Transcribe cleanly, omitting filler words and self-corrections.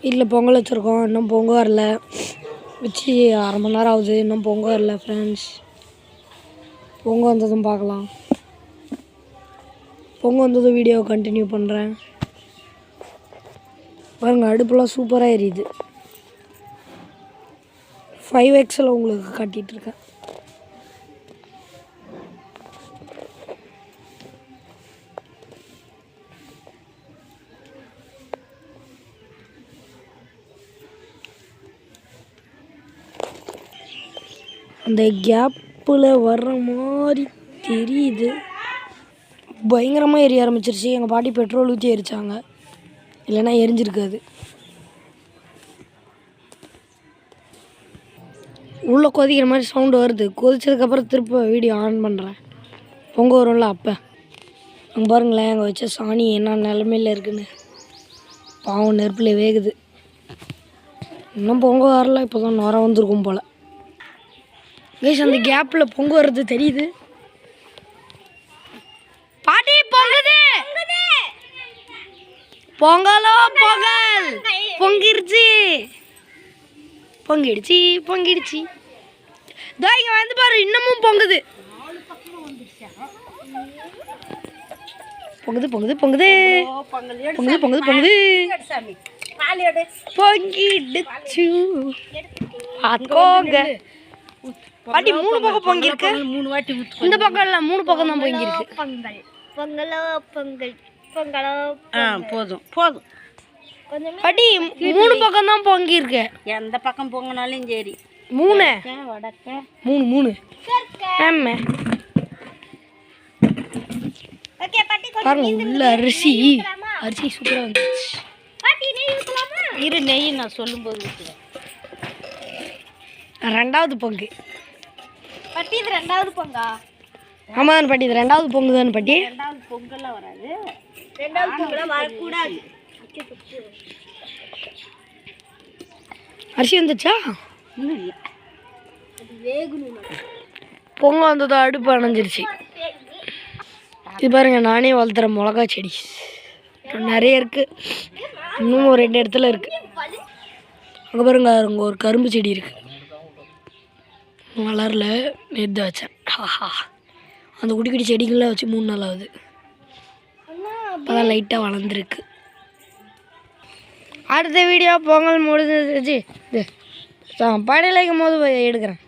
வீட்டில் பொங்கல் வச்சுருக்கோம். இன்னும் பொங்கல் வரல. வச்சு அரை மணி நேரம் ஆகுது. இன்னும் பொங்கல் வரல ஃப்ரெண்ட்ஸ். பொங்கல் வந்ததும் பார்க்கலாம். பொங்கல் வந்ததும் வீடியோ கண்டினியூ பண்ணுறேன். பாருங்கள், அடுப்புலாம் சூப்பராக எரியுது. 5xல் உங்களுக்கு காட்டிகிட்ருக்கேன். அந்த கேப்பில் வர்ற மாதிரி தெரியுது. பயங்கரமாக எரிய ஆரம்பிச்சிருச்சு. எங்கள் பாட்டி பெட்ரோல் ஊற்றி எரிச்சாங்க, இல்லைன்னா எரிஞ்சிருக்காது. உள்ளே கொதிக்கிற மாதிரி சவுண்டு வருது. கொதிச்சதுக்கப்புறம் திரும்ப வீடியோ ஆன் பண்ணுறேன். பொங்கல் வரும்ல அப்போ. அங்கே பாருங்களேன், அங்கே வச்ச சாணி என்ன நிலமையில் இருக்குன்னு. பாவம் நெருப்பில் வேகுது. இன்னும் பொங்கல் வரல. இப்போ தான் நுரம் வந்திருக்கும் போல். கைஸ், அந்த கேப்பில் பொங்கல் வர்றது தெரியுது. பாட்டி பொங்குது. பொங்கலோ பொங்கல் பொங்கிடுச்சு. பொங்கிடுச்சு பொங்கிடுச்சு. இதோ இங்கே வந்து பாரு, இன்னமும் பொங்குது. பொங்குது பொங்குது பொங்குது பொங்குது பொங்குது பொங்குது பொங்கிடுச்சு. பார்த்துக்கோங்க பாட்டி, 3 பக்கம் பொங்கிருக்கு. 3 வாட்டி இந்த பக்கம் இல்லை, 3 பக்கம் தான் பொங்கிருக்கு. பொங்கல் பொங்கலோ பொங்கல் பொங்கலோ போதும் போதும் பாட்டி, 3 பக்கம் தான் பொங்கிருக்கு. எந்த பக்கம் பொங்கினாலும் சரி. 3 வடக்க 3 ஆமாம். பாருங்க, உள்ள அரிசி சூப்பராக வந்துச்சு. இரு, நெய் நான் சொல்லும்போது ஊற்றுவேன். 2வது பொங்கு பாட்டி. இது 2வது பொங்கா? ஆமாம் பாட்டி, இது 2வது பொங்கு தானே பாட்டி. 2வது பொங்கல்லாம் வராது. 2வது பொங்கலாம் வரக்கூடாது. அரிசி வந்துச்சா? இன்னும் இல்லை, அது வேகணும். பொங்கல் வந்ததோ அடுப்பு அணைஞ்சிருச்சு. இது பாருங்க, நானே வளர்த்துற மிளகா செடி நிறைய இருக்குது. இன்னும் ஒரு 2 இடத்துல இருக்குது. அங்கே பாருங்க, அங்கே ஒரு கரும்பு செடி இருக்குது. வளரல, நேற்று வச்சேன். அந்த குட்டி குட்டி செடிகள்லாம் வச்சு 3 நாள் ஆகுது. அப்போதான் லைட்டாக வளர்ந்துருக்கு. அடுத்த வீடியோ பொங்கல் முடிஞ்சிச்சு. படையிலைக்கும் போது எடுக்கிறேன்.